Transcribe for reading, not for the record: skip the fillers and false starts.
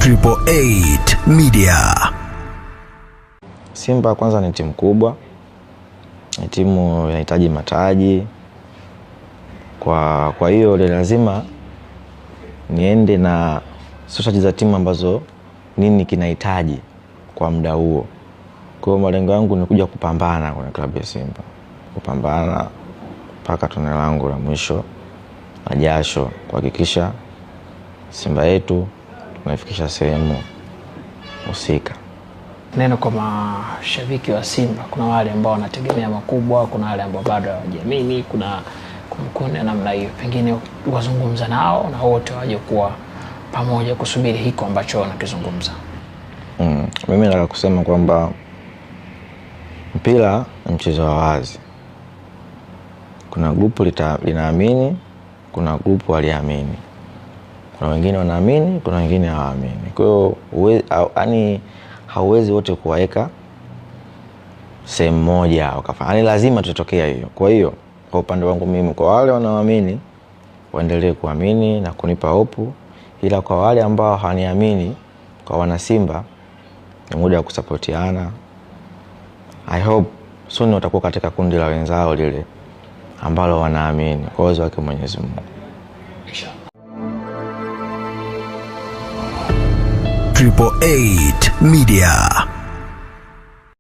888 Media. Simba kwanza ni timu kubwa, ni timu inahitaji mataji. Kwa hiyo lazima niende na strategy za timu ambazo nini kinahitaji kwa muda huo. Kwa hiyo malengo yangu ni kuja kupambana kwenye klabu ya Simba. Kupambana mpaka tone langu la mwisho na jasho kuhakikisha Simba yetu tunaifikisha sehemu husika. Neno kwa mashabiki wa Simba, kuna wale ambao wanategemea makubwa, kuna wale ambao bado hawajiamini, kuna mkundi namna hiyo. Pengine wazungumza nao na wote waje kuwa pamoja kusubiri hiko ambacho wanakizungumza. Mimi nataka kusema kwamba mpira ni mchezo wa wazi. Kuna grupu linaamini, kuna grupu haliamini. Kuna wengine wanaamini, kuna wengine hawaamini. Kwa hiyo hauwezi wote kuwaeka sehemu moja wakafanya. Lazima tutokea hiyo. Kwa hiyo kwa upande wangu mimi, kwa wale wanaoamini waendelee kuamini na kunipa hope, ila kwa wale ambao hawaniamini, kwa wana Simba, ni muda wa kusapotiana. I hope soon watakuwa katika kundi la wenzao lile ambalo wanaamini kwa uwezo wake Mwenyezi Mungu. 888 Media.